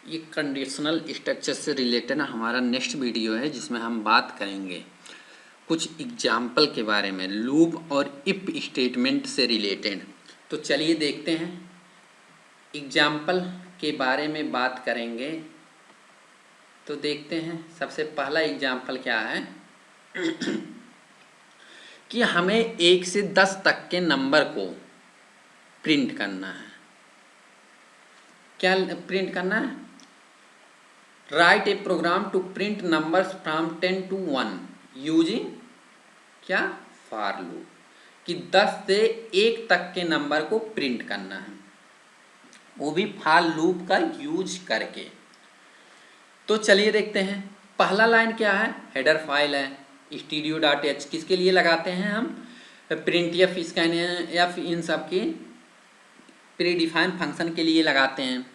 ये conditional structure से related हमारा नेक्स्ट वीडियो है, जिसमें हम बात करेंगे कुछ एग्जाम्पल के बारे में लूप और इफ स्टेटमेंट से रिलेटेड। तो चलिए देखते हैं, एग्जाम्पल के बारे में बात करेंगे। तो देखते हैं, सबसे पहला एग्जाम्पल क्या है कि हमें 1 से 10 तक के नंबर को प्रिंट करना है। क्या प्रिंट करना है? Write a program to print numbers from 10 to 1 using क्या फॉर लूप, कि 10 से 1 तक के नंबर को प्रिंट करना है, वो भी फॉर लूप का यूज करके। तो चलिए देखते हैं, पहला लाइन क्या है, हेडर फाइल है studio.h, किसके लिए लगाते हैं हम? प्रिंट एफ स्कैन एफ इन सब की प्रीडिफाइन फंक्शन के लिए लगाते हैं।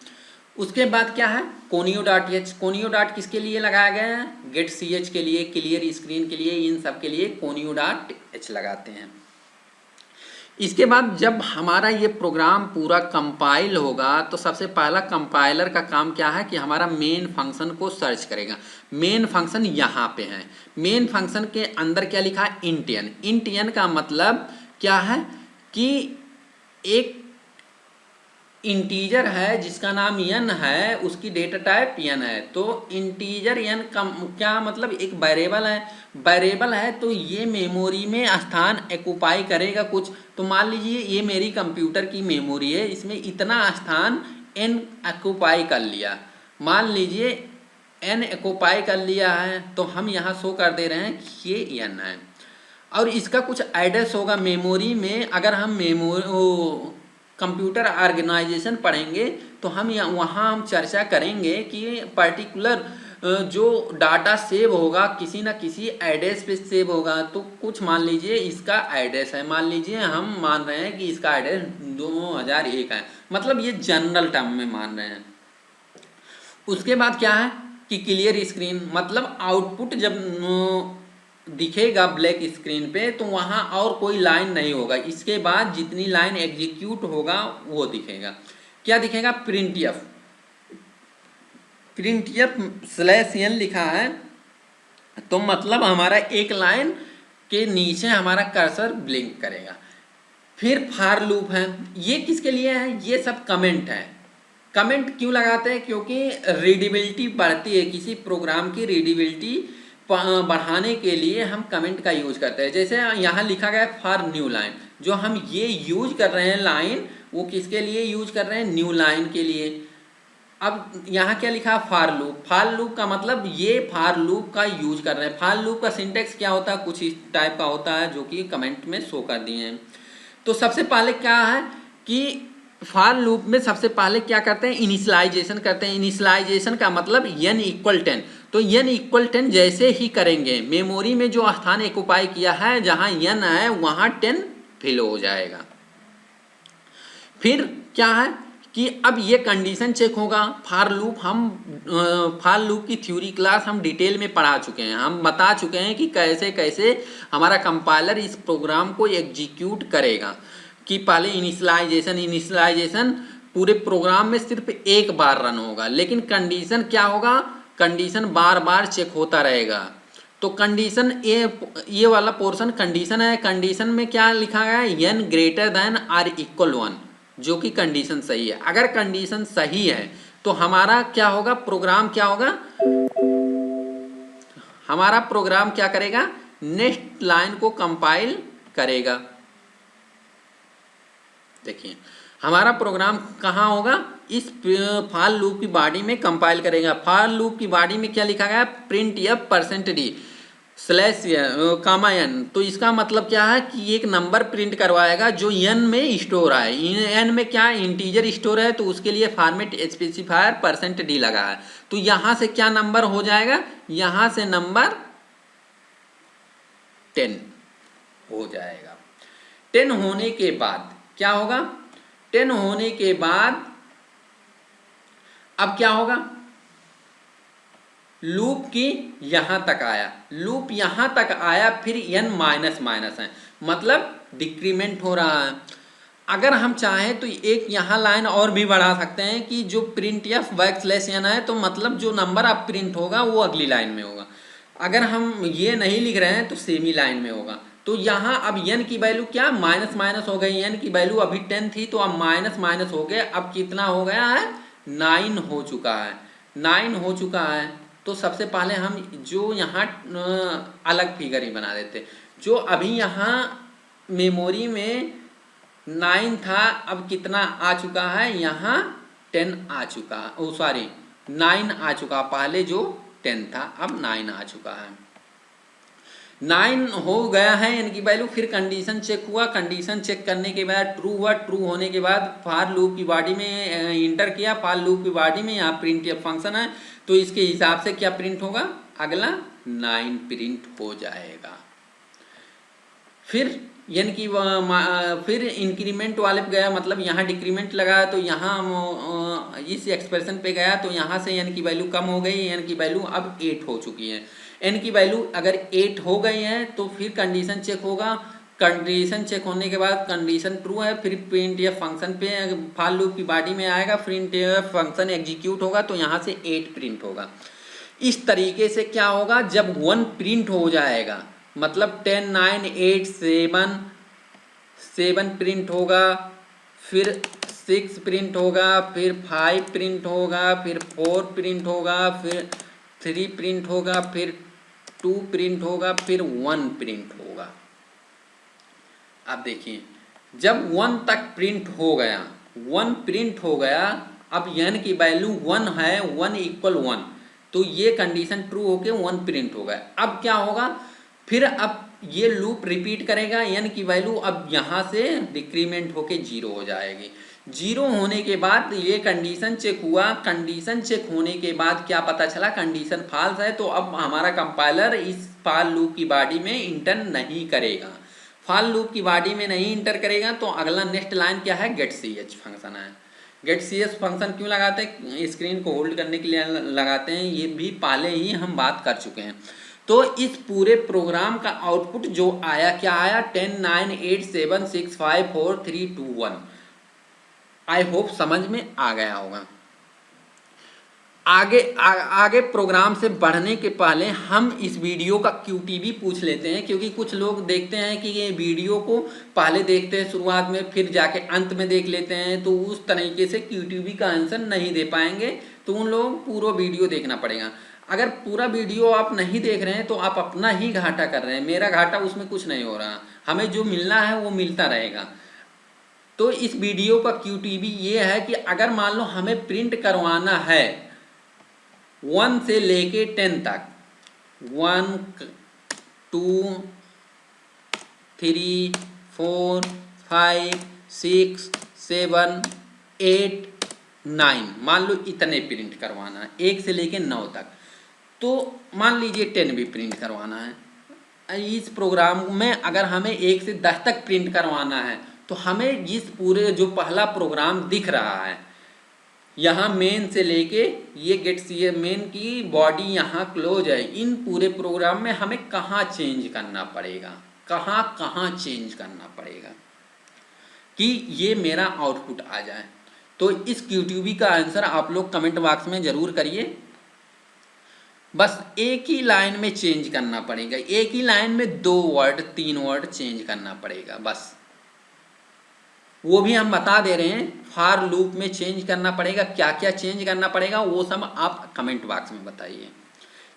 उसके बाद क्या है, conio.h, conio डॉट किसके लिए लगाया गया है? गेट सी एच के लिए, क्लियर स्क्रीन के लिए, इन सब के लिए conio.h लगाते हैं। इसके बाद जब हमारा ये प्रोग्राम पूरा कंपाइल होगा तो सबसे पहला कंपाइलर का काम क्या है कि हमारा मेन फंक्शन को सर्च करेगा। मेन फंक्शन यहाँ पे है। मेन फंक्शन के अंदर क्या लिखा है? Int n। इंट n का मतलब क्या है कि एक इंटीजर है जिसका नाम n है, उसकी डेटा टाइप n है। तो इंटीजर n का क्या मतलब? एक वेरिएबल है। वेरिएबल है तो ये मेमोरी में स्थान एक्यूपाई करेगा कुछ। तो मान लीजिए ये मेरी कंप्यूटर की मेमोरी है, इसमें इतना स्थान n एक्यूपाई कर लिया। मान लीजिए n एक्यूपाई कर लिया है, तो हम यहाँ शो कर दे रहे हैं कि ये n है। और इसका कुछ एड्रेस होगा मेमोरी में। अगर हम कंप्यूटर ऑर्गेनाइजेशन पढ़ेंगे तो हम वहाँ हम चर्चा करेंगे कि पर्टिकुलर जो डाटा सेव होगा किसी न किसी एड्रेस पे सेव होगा। तो कुछ मान लीजिए इसका एड्रेस है, मान लीजिए हम मान रहे हैं कि इसका एड्रेस 2001 है, मतलब ये जनरल टर्म में मान रहे हैं। उसके बाद क्या है कि क्लियर स्क्रीन, मतलब आउटपुट जब दिखेगा ब्लैक स्क्रीन पे तो वहाँ और कोई लाइन नहीं होगा, इसके बाद जितनी लाइन एग्जीक्यूट होगा वो दिखेगा। क्या दिखेगा? Print F. Print F /n लिखा है, तो मतलब हमारा एक लाइन के नीचे हमारा कर्सर ब्लिंक करेगा। फिर फॉर लूप है, ये किसके लिए है? ये सब कमेंट है। कमेंट क्यों लगाते हैं? क्योंकि रीडेबिलिटी बढ़ती है, किसी प्रोग्राम की रीडेबिलिटी बढ़ाने के लिए हम कमेंट का यूज करते हैं। जैसे यहाँ लिखा गया फॉर न्यू लाइन, जो हम ये यूज कर रहे हैं लाइन, वो किसके लिए यूज कर रहे हैं? न्यू लाइन के लिए। अब यहाँ क्या लिखा? For loop. फॉर लूप का मतलब ये फॉर लूप का यूज कर रहे हैं। फॉर लूप का सिंटेक्स क्या होता है? कुछ इस टाइप का होता है, जो कि कमेंट में शो कर दिए हैं। तो सबसे पहले क्या है कि फॉर लूप में सबसे पहले क्या करते हैं? इनिशियलाइजेशन करते हैं। इनिशियलाइजेशन का मतलब n = 10। तो n = 10 जैसे ही करेंगे, मेमोरी में जो स्थान एक्यूपाई किया है जहां n है वहां 10 फिल हो जाएगा। फिर क्या है कि अब ये कंडीशन चेक होगा। फॉर लूप हम फॉर लूप की थ्योरी क्लास हम डिटेल में पढ़ा चुके हैं। हम बता चुके हैं कि कैसे कैसे हमारा कंपाइलर इस प्रोग्राम को एग्जीक्यूट करेगा। कि पहले इनिशियलाइजेशन पूरे प्रोग्राम में सिर्फ एक बार रन होगा, लेकिन कंडीशन क्या होगा? कंडीशन बार बार चेक होता रहेगा। तो कंडीशन ये वाला पोर्शन कंडीशन है। कंडीशन में क्या लिखा गया है? n > 1, जो कि कंडीशन सही है। अगर कंडीशन सही है तो हमारा क्या होगा? प्रोग्राम क्या होगा? हमारा प्रोग्राम क्या करेगा? नेक्स्ट लाइन को कंपाइल करेगा। देखिए हमारा प्रोग्राम कहाँ होगा? इस फॉर लूप की बॉडी में कंपाइल करेगा। फॉर लूप की बॉडी में क्या लिखा गया? Print F %d/n। तो इसका मतलब क्या है कि एक नंबर प्रिंट करवाएगा जो n में स्टोर है। n में क्या इंटीजर स्टोर है, तो उसके लिए फॉर्मेट स्पेसिफायर %d लगा है। तो यहाँ से क्या नंबर हो जाएगा? यहाँ से नंबर 10 हो जाएगा। 10 होने के बाद क्या होगा? 10 होने के बाद अब क्या होगा? लूप की यहां तक आया, लूप यहां तक आया, फिर n माइनस है, मतलब डिक्रीमेंट हो रहा है। अगर हम चाहें तो एक यहाँ लाइन और भी बढ़ा सकते हैं कि जो प्रिंट एफ बैकस्लैश एन है, तो मतलब जो नंबर आप प्रिंट होगा वो अगली लाइन में होगा। अगर हम ये नहीं लिख रहे हैं तो सेमी लाइन में होगा। तो यहाँ अब n की वैल्यू क्या माइनस माइनस हो गई, n की वैल्यू अभी 10 थी तो अब माइनस माइनस हो गया, अब कितना हो गया है 9 हो चुका है, 9 हो चुका है। तो सबसे पहले हम जो यहाँ अलग फिगर ही बना देते, जो अभी यहाँ मेमोरी में 9 था अब कितना आ चुका है यहाँ 10 आ चुका है, ओ सॉरी 9 आ चुका, पहले जो 10 था अब 9 आ चुका है, 9 हो गया है इनकी वैल्यू। फिर कंडीशन चेक हुआ, कंडीशन चेक करने के बाद ट्रू हुआ, ट्रू होने के बाद फॉर लूप की बॉडी में इंटर किया, फॉर लूप की बॉडी में यहाँ प्रिंट फंक्शन है तो इसके हिसाब से क्या प्रिंट होगा, अगला 9 प्रिंट हो जाएगा। फिर यानी कि फिर इंक्रीमेंट वाले पे गया, मतलब यहाँ डिक्रीमेंट लगाया तो यहाँ इस एक्सप्रेशन पे गया तो यहाँ से n की वैल्यू कम हो गई, n की वैल्यू अब 8 हो चुकी है। n की वैल्यू अगर 8 हो गई है तो फिर कंडीशन चेक होगा, कंडीशन चेक होने के बाद कंडीशन ट्रू है, फिर प्रिंट या फंक्शन पे फॉर लूप की बॉडी में आएगा, प्रिंट या फंक्शन एग्जीक्यूट होगा तो यहाँ से 8 प्रिंट होगा। इस तरीके से क्या होगा, जब 1 प्रिंट हो जाएगा मतलब 10 9 8 7 प्रिंट होगा, फिर 6 प्रिंट होगा, फिर 5 प्रिंट होगा, फिर 4 प्रिंट होगा, फिर 3 प्रिंट होगा, फिर 2 प्रिंट होगा, फिर 1 प्रिंट होगा। अब देखिए जब 1 तक प्रिंट हो गया, 1 प्रिंट हो गया, अब n की वैल्यू 1 है, 1 इक्वल 1 तो ये कंडीशन ट्रू होके 1 प्रिंट हो गया। अब क्या होगा, फिर अब ये लूप रिपीट करेगा, n की वैल्यू अब यहाँ से डिक्रीमेंट होके 0 हो जाएगी। 0 होने के बाद ये कंडीशन चेक हुआ, कंडीशन चेक होने के बाद क्या पता चला कंडीशन फॉल्स है, तो अब हमारा कंपाइलर इस फॉर लूप की बॉडी में इंटर नहीं करेगा। फॉर लूप की बॉडी में नहीं इंटर करेगा तो अगला नेक्स्ट लाइन क्या है, गेट सी एच फंक्शन है। गेट सी एच फंक्शन क्यों लगाते हैं, स्क्रीन को होल्ड करने के लिए लगाते हैं, ये भी पहले ही हम बात कर चुके हैं। तो इस पूरे प्रोग्राम का आउटपुट जो आया क्या आया, 10 9 8 7 6 5 4 3 2 1। आई होप समझ में आ गया होगा। आगे प्रोग्राम से बढ़ने के पहले हम इस वीडियो का QTB पूछ लेते हैं, क्योंकि कुछ लोग देखते हैं कि ये वीडियो को पहले देखते हैं शुरुआत में, फिर जाके अंत में देख लेते हैं, तो उस तरीके से QTB का आंसर नहीं दे पाएंगे, तो उन लोगों को पूरा वीडियो देखना पड़ेगा। अगर पूरा वीडियो आप नहीं देख रहे हैं तो आप अपना ही घाटा कर रहे हैं, मेरा घाटा उसमें कुछ नहीं हो रहा, हमें जो मिलना है वो मिलता रहेगा। तो इस वीडियो का QTB ये है कि अगर मान लो हमें प्रिंट करवाना है 1 से लेके 10 तक, 1 2 3 4 5 6 7 8 9, मान लो इतने प्रिंट करवाना है 1 से लेके 9 तक, तो मान लीजिए 10 भी प्रिंट करवाना है। इस प्रोग्राम में अगर हमें 1 से 10 तक प्रिंट करवाना है तो हमें जिस पूरे जो पहला प्रोग्राम दिख रहा है यहाँ मेन से लेके ये गेट सी मेन की बॉडी यहाँ क्लोज है, इन पूरे प्रोग्राम में हमें कहाँ चेंज करना पड़ेगा, कहाँ चेंज करना पड़ेगा कि ये मेरा आउटपुट आ जाए। तो इस QTB का आंसर आप लोग कमेंट बॉक्स में ज़रूर करिए। बस एक ही लाइन में चेंज करना पड़ेगा, एक ही लाइन में 2 वर्ड 3 वर्ड चेंज करना पड़ेगा, बस वो भी हम बता दे रहे हैं। फॉर लूप में चेंज करना पड़ेगा, क्या क्या चेंज करना पड़ेगा वो सब आप कमेंट बॉक्स में बताइए।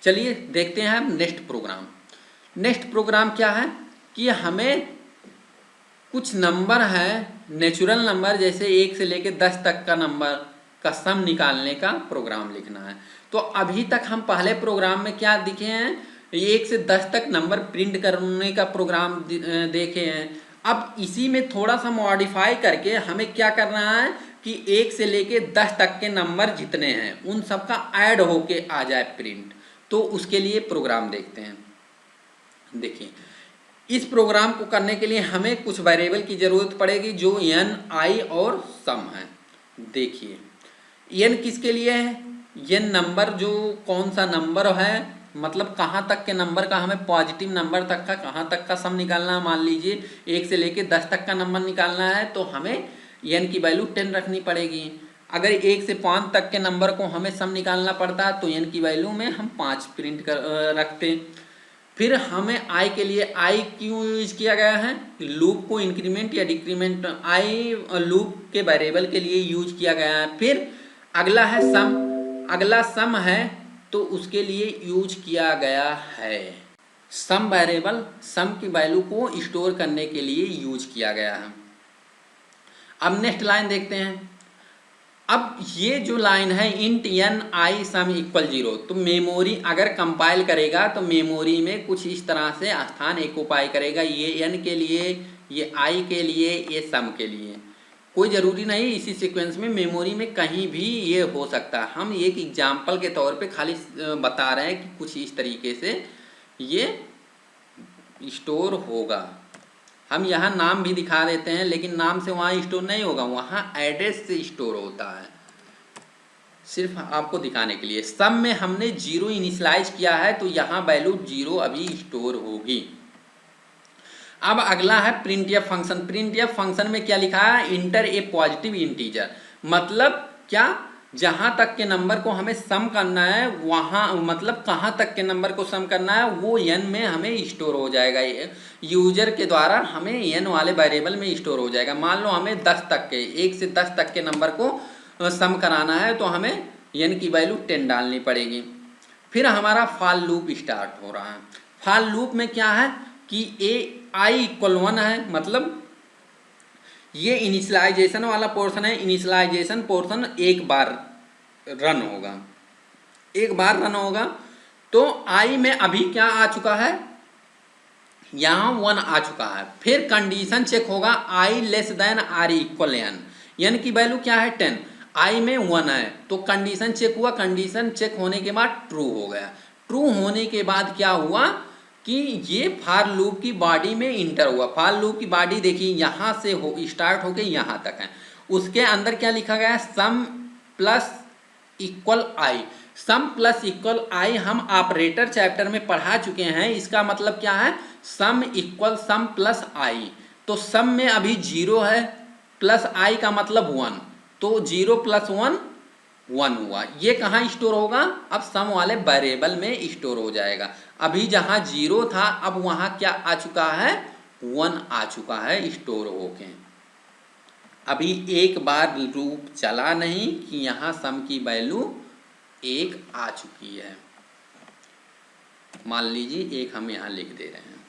चलिए देखते हैं नेक्स्ट प्रोग्राम। नेक्स्ट प्रोग्राम क्या है कि हमें कुछ नंबर है, नेचुरल नंबर जैसे 1 से लेकर 10 तक का नंबर का सम निकालने का प्रोग्राम लिखना है। तो अभी तक हम पहले प्रोग्राम में क्या दिखे हैं, 1 से 10 तक नंबर प्रिंट करने का प्रोग्राम देखे हैं। अब इसी में थोड़ा सा मॉडिफाई करके हमें क्या करना है कि 1 से लेके 10 तक के नंबर जितने हैं उन सब का ऐड होके आ जाए प्रिंट। तो उसके लिए प्रोग्राम देखते हैं। देखिए इस प्रोग्राम को करने के लिए हमें कुछ वेरिएबल की ज़रूरत पड़ेगी जो n, i और सम है। देखिए n किसके लिए है, n नंबर जो कौन सा नंबर है मतलब कहाँ तक के नंबर का, हमें पॉजिटिव नंबर तक का कहाँ तक का सम निकालना है। मान लीजिए 1 से लेके 10 तक का नंबर निकालना है तो हमें n की वैल्यू 10 रखनी पड़ेगी। अगर 1 से 5 तक के नंबर को हमें सम निकालना पड़ता है तो n की वैल्यू में हम 5 प्रिंट कर रखते। फिर हमें i के लिए i क्यों यूज किया गया है, लूप को इंक्रीमेंट या डिक्रीमेंट i लूप के वेरिएबल के लिए यूज किया गया है। फिर अगला है सम, अगला सम है तो उसके लिए यूज किया गया है सम वेरिएबल, सम की वैल्यू को स्टोर करने के लिए यूज किया गया है। अब नेक्स्ट लाइन देखते हैं। अब ये जो लाइन है int n i sum equal 0, तो मेमोरी अगर कंपाइल करेगा तो मेमोरी में कुछ इस तरह से स्थान ऑक्युपाई करेगा, ये n के लिए, ये i के लिए, ये सम के लिए। कोई ज़रूरी नहीं इसी सीक्वेंस में, मेमोरी में कहीं भी ये हो सकता है। हम एक एग्जाम्पल के तौर पे खाली बता रहे हैं कि कुछ इस तरीके से ये स्टोर होगा। हम यहाँ नाम भी दिखा देते हैं, लेकिन नाम से वहाँ स्टोर नहीं होगा, वहाँ एड्रेस से स्टोर होता है, सिर्फ आपको दिखाने के लिए। सम में हमने 0 इनिशियलाइज किया है तो यहाँ वैल्यू 0 अभी स्टोर होगी। अब अगला है प्रिंटफ फंक्शन। प्रिंटफ फंक्शन में क्या लिखा है, इंटर ए पॉजिटिव इंटीजर, मतलब क्या, जहाँ तक के नंबर को हमें सम करना है वहाँ, मतलब कहाँ तक के नंबर को सम करना है वो n में हमें स्टोर हो जाएगा, यूजर के द्वारा हमें n वाले वेरिएबल में स्टोर हो जाएगा। मान लो हमें 10 तक के, 1 से 10 तक के नंबर को सम कराना है तो हमें n की वैल्यू 10 डालनी पड़ेगी। फिर हमारा फॉर लूप स्टार्ट हो रहा है। फॉर लूप में क्या है कि i इक्वल 1 है, मतलब ये इनिशियलाइजेशन वाला पोर्शन है। इनिशियलाइजेशन पोर्शन एक बार रन होगा, एक बार रन होगा। तो i में अभी क्या आ चुका है, यहाँ 1 आ चुका है। फिर कंडीशन चेक होगा i less than or equal n की वैल्यू क्या है 10, i में 1 है तो कंडीशन चेक हुआ, कंडीशन चेक होने के बाद ट्रू हो गया। ट्रू होने के बाद क्या हुआ कि ये फॉर लूप की बॉडी में इंटर हुआ। फॉर लूप की बॉडी देखिए यहाँ से हो स्टार्ट होके यहाँ तक है, उसके अंदर क्या लिखा गया है, सम प्लस इक्वल आई। सम प्लस इक्वल आई हम ऑपरेटर चैप्टर में पढ़ा चुके हैं। इसका मतलब क्या है, सम इक्वल सम प्लस आई। तो सम में अभी 0 है, प्लस आई का मतलब 1, तो 0 प्लस 1 1 हुआ। ये कहाँ स्टोर होगा, अब सम वाले वेरिएबल में स्टोर हो जाएगा। अभी जहाँ 0 था अब वहाँ क्या आ चुका है, 1 आ चुका है स्टोर होके। अभी एक बार लूप चला नहीं कि यहाँ सम की वैल्यू 1 आ चुकी है। मान लीजिए 1 हम यहाँ लिख दे रहे हैं।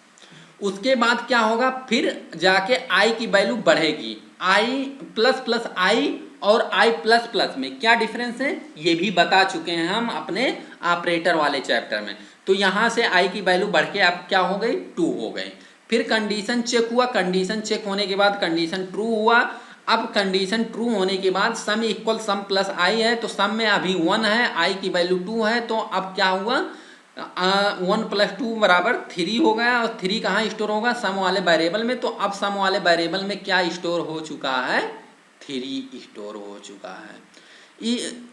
उसके बाद क्या होगा, फिर जाके i की वैल्यू बढ़ेगी। i प्लस प्लस आई और i प्लस प्लस में क्या डिफरेंस है ये भी बता चुके हैं हम अपने ऑपरेटर वाले चैप्टर में। तो यहाँ से i की वैल्यू बढ़ के अब क्या हो गई, 2 हो गई। फिर कंडीशन चेक हुआ, कंडीशन चेक होने के बाद कंडीशन ट्रू हुआ। अब कंडीशन ट्रू होने के बाद सम इक्वल सम प्लस आई है, तो सम में अभी 1 है, i की वैल्यू 2 है, तो अब क्या हुआ, 1 प्लस 2 बराबर 3 हो गया। और 3 कहाँ स्टोर होगा, सम वाले वेरिएबल में। तो अब सम वाले वेरिएबल में क्या स्टोर हो चुका है, 3 स्टोर हो चुका है।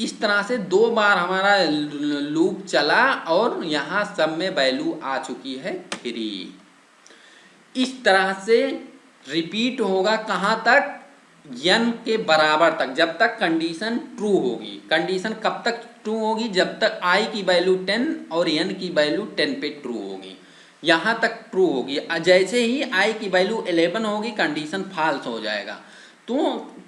इस तरह से 2 बार हमारा लूप चला और यहाँ सम में वैल्यू आ चुकी है 3। इस तरह से रिपीट होगा कहाँ तक, n के बराबर तक, जब तक कंडीशन ट्रू होगी। कंडीशन कब तक ट्रू होगी, जब तक i की वैल्यू 10 और n की वैल्यू 10 पे ट्रू होगी, यहाँ तक ट्रू होगी। जैसे ही i की वैल्यू 11 होगी कंडीशन फॉल्स हो जाएगा। तो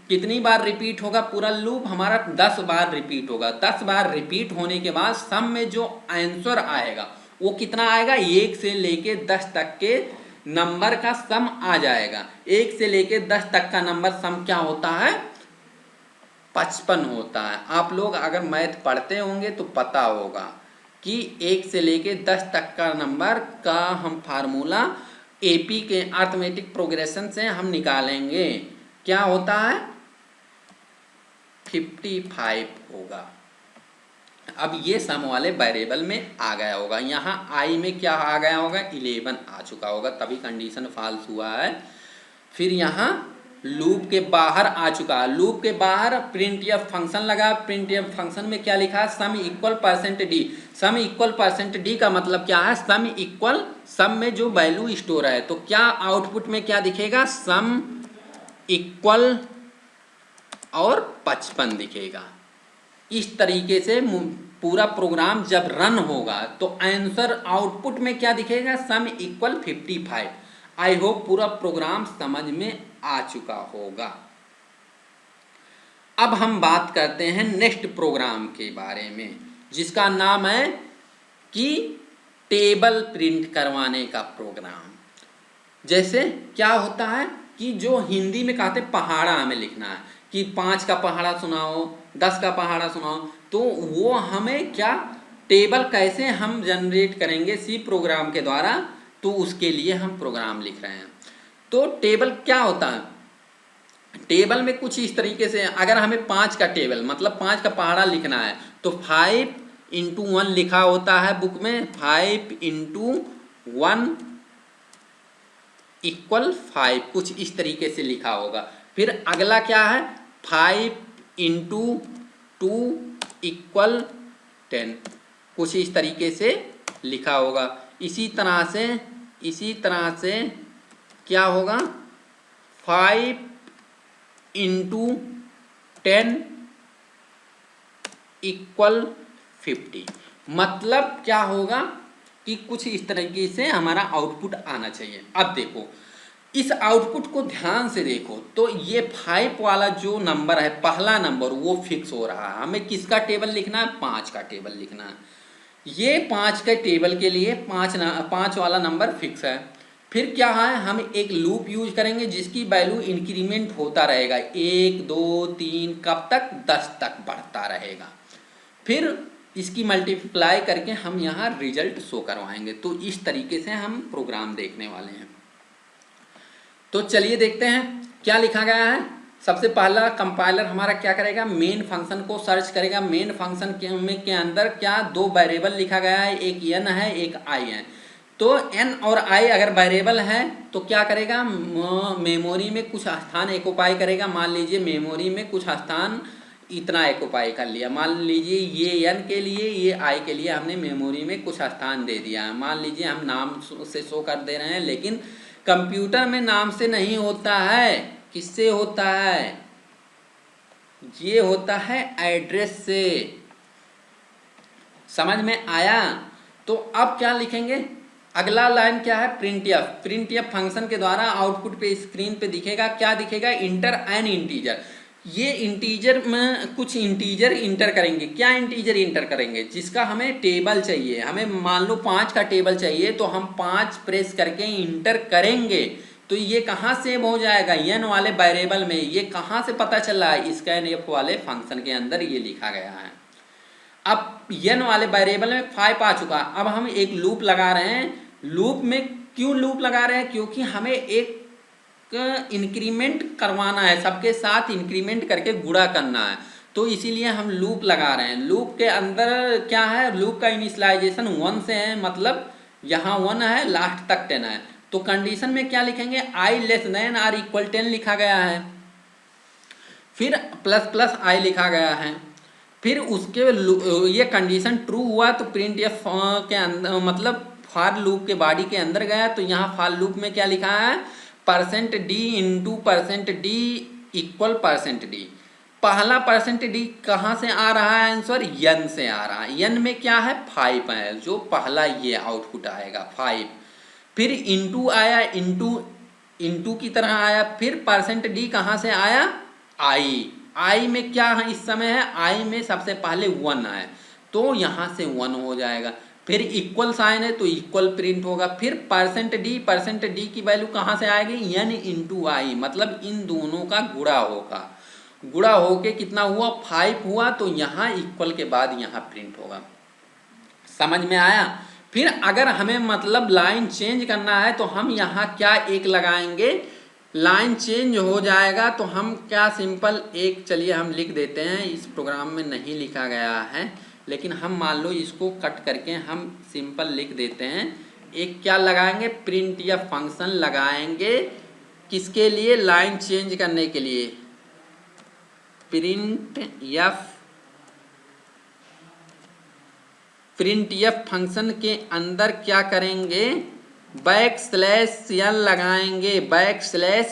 कितनी बार रिपीट होगा, पूरा लूप हमारा 10 बार रिपीट होगा। 10 बार रिपीट होने के बाद सम में जो आंसर आएगा वो कितना आएगा, 1 से लेके 10 तक के नंबर का सम आ जाएगा। 1 से लेके 10 तक का नंबर सम क्या होता है, 55 होता है। आप लोग अगर मैथ पढ़ते होंगे तो पता होगा कि 1 से लेके 10 तक का नंबर का हम फार्मूला एपी के अर्थमेटिक प्रोग्रेशन से हम निकालेंगे। क्या होता है, 55 होगा। अब ये सम वाले वेरिएबल में आ गया होगा, यहाँ i में क्या आ गया होगा, 11 आ चुका होगा, तभी कंडीशन फॉल्स हुआ है। फिर यहाँ लूप के बाहर आ चुका है। लूप के बाहर प्रिंट एफ फंक्शन लगा, प्रिंट एफ फंक्शन में क्या लिखा है, sum equal percent D. Sum equal percent D का मतलब क्या है, सम इक्वल, सम में जो वैल्यू स्टोर है, तो क्या आउटपुट में क्या दिखेगा, सम इक्वल और 55 दिखेगा। इस तरीके से पूरा प्रोग्राम जब रन होगा तो आंसर आउटपुट में क्या दिखेगा, सम इक्वल 55। आई होप पूरा प्रोग्राम समझ में आ चुका होगा। अब हम बात करते हैं नेक्स्ट प्रोग्राम के बारे में, जिसका नाम है कि टेबल प्रिंट करवाने का प्रोग्राम। जैसे क्या होता है कि जो हिंदी में कहते पहाड़ा हमें लिखना है कि 5 का पहाड़ा सुनाओ, 10 का पहाड़ा सुनाओ, तो वो हमें क्या टेबल कैसे हम जनरेट करेंगे सी प्रोग्राम के द्वारा, तो उसके लिए हम प्रोग्राम लिख रहे हैं। तो टेबल क्या होता है, टेबल में कुछ इस तरीके से, अगर हमें 5 का टेबल मतलब 5 का पहाड़ा लिखना है तो 5 × 1 लिखा होता है बुक में, 5 × 1 = 5, कुछ इस तरीके से लिखा होगा। फिर अगला क्या है, 5 × 2 = 10, कुछ इस तरीके से लिखा होगा। इसी तरह से क्या होगा, 5 × 10 = 50। मतलब क्या होगा कि कुछ इस तरीके से हमारा आउटपुट आना चाहिए। अब देखो इस आउटपुट को ध्यान से देखो, तो ये 5 वाला जो नंबर है, पहला नंबर, वो फिक्स हो रहा है। हमें किसका टेबल लिखना है, 5 का टेबल लिखना है। ये 5 के टेबल के लिए 5 वाला नंबर फिक्स है। फिर क्या है, हम एक लूप यूज करेंगे जिसकी वैल्यू इंक्रीमेंट होता रहेगा, 1 2 3 कब तक, 10 तक बढ़ता रहेगा। फिर इसकी मल्टीप्लाई करके हम यहाँ रिजल्ट शो करवाएंगे। तो इस तरीके से हम प्रोग्राम देखने वाले हैं। तो चलिए देखते हैं क्या लिखा गया है। सबसे पहला कंपाइलर हमारा क्या करेगा, मेन फंक्शन को सर्च करेगा। मेन फंक्शन के अंदर क्या 2 वेरिएबल लिखा गया है, एक n है एक i है। तो n और i अगर वेरिएबल है तो क्या करेगा, मेमोरी में कुछ स्थान ऑक्युपाई करेगा। मान लीजिए मेमोरी में कुछ स्थान इतना ऑक्युपाई कर लिया। मान लीजिए ये n के लिए, ये i के लिए हमने मेमोरी में कुछ स्थान दे दिया है। मान लीजिए हम नाम से शो कर दे रहे हैं, लेकिन कंप्यूटर में नाम से नहीं होता है, किससे होता है, ये होता है एड्रेस से। समझ में आया। तो अब क्या लिखेंगे, अगला लाइन क्या है, print F. Print F function के द्वारा आउटपुट पे स्क्रीन पे दिखेगा, क्या दिखेगा, इंटर एन इंटीजर। ये इंटीजर में कुछ इंटीजर इंटर करेंगे। क्या इंटीजर इंटर करेंगे, जिसका हमें टेबल चाहिए। हमें मान लो 5 का टेबल चाहिए, तो हम 5 प्रेस करके इंटर करेंगे तो ये कहाँ सेव हो जाएगा, n वाले वेरिएबल में। ये कहाँ से पता चला है, स्कैन एफ वाले फंक्शन के अंदर ये लिखा गया है। अब n वाले वेरिएबल में 5 आ चुका। अब हम एक लूप लगा रहे हैं। लूप में क्यों लूप लगा रहे हैं, क्योंकि हमें एक इंक्रीमेंट करवाना है, सबके साथ इंक्रीमेंट करके गुणा करना है। तो इसीलिए हम लूप लगा रहे हैं। लूप के अंदर क्या है, लूप का इनिशियलाइजेशन 1 से है, मतलब यहाँ 1 है, लास्ट तक 10 है। तो कंडीशन में क्या लिखेंगे, i < 10 लिखा गया है, फिर ++ i लिखा गया है। फिर उसके ये कंडीशन ट्रू हुआ तो प्रिंट एफ के अंदर, मतलब फॉर लूप के बॉडी के अंदर गया। तो यहाँ फॉर लूप में क्या लिखा है, %d × %d = %d। पहला %d कहाँ से आ रहा है, आंसर n से आ रहा है। n में क्या है, 5 है, जो पहला ये आउटपुट आएगा 5। फिर इंटू आया, इंटू की तरह आया। फिर %d कहाँ से आया, i में क्या है इस समय है, i में सबसे पहले 1 है, तो यहाँ से 1 हो जाएगा। फिर इक्वल साइन है तो इक्वल प्रिंट होगा। फिर %d की वैल्यू कहाँ से आएगी, n × i, मतलब इन दोनों का गुणा होगा। गुणा होके कितना हुआ, 5 हुआ, तो यहाँ इक्वल के बाद यहाँ प्रिंट होगा। समझ में आया। फिर अगर हमें मतलब लाइन चेंज करना है तो हम यहाँ क्या एक लगाएंगे, लाइन चेंज हो जाएगा तो हम क्या सिंपल एक, चलिए हम लिख देते हैं, इस प्रोग्राम में नहीं लिखा गया है, लेकिन हम मान लो इसको कट करके हम सिंपल लिख देते हैं। एक क्या लगाएंगे, प्रिंट या फंक्शन लगाएंगे किसके लिए? लाइन चेंज करने के लिए। प्रिंट एफ फंक्शन के अंदर क्या करेंगे? बैकस्लैश n लगाएंगे, बैकस्लैश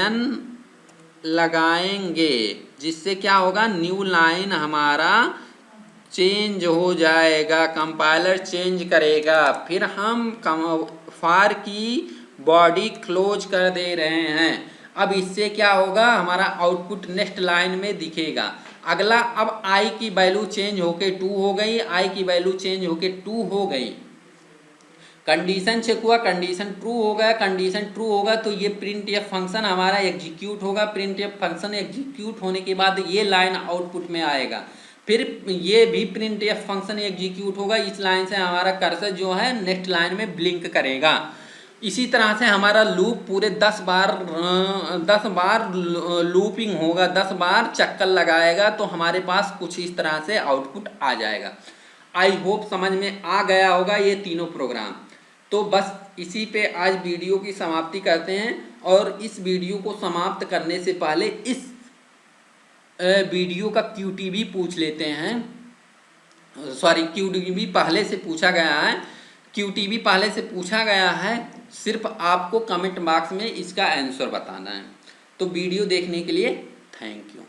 n लगाएंगे, जिससे क्या होगा? न्यू लाइन हमारा चेंज हो जाएगा, कंपाइलर चेंज करेगा। फिर हम फार की बॉडी क्लोज कर दे रहे हैं। अब इससे क्या होगा? हमारा आउटपुट नेक्स्ट लाइन में दिखेगा। अगला, अब आई की वैल्यू चेंज होके 2 हो गई, आई की वैल्यू चेंज होके 2 हो गई। कंडीशन चेक हुआ, कंडीशन ट्रू हो गया, कंडीशन ट्रू होगा तो ये प्रिंट एफ फंक्शन हमारा एग्जीक्यूट होगा। प्रिंट एफ फंक्शन एग्जीक्यूट होने के बाद ये लाइन आउटपुट में आएगा। फिर ये भी प्रिंट एफ फंक्शन एग्जीक्यूट होगा। इस लाइन से हमारा कर्सर जो है नेक्स्ट लाइन में ब्लिंक करेगा। इसी तरह से हमारा लूप पूरे 10 बार लूपिंग होगा, 10 बार चक्कर लगाएगा तो हमारे पास कुछ इस तरह से आउटपुट आ जाएगा। आई होप समझ में आ गया होगा ये तीनों प्रोग्राम। तो बस इसी पे आज वीडियो की समाप्ति करते हैं। और इस वीडियो को समाप्त करने से पहले इस वीडियो का QTB पूछ लेते हैं। सॉरी, QTB पहले से पूछा गया है, QTB पहले से पूछा गया है, सिर्फ आपको कमेंट बॉक्स में इसका आंसर बताना है। तो वीडियो देखने के लिए थैंक यू।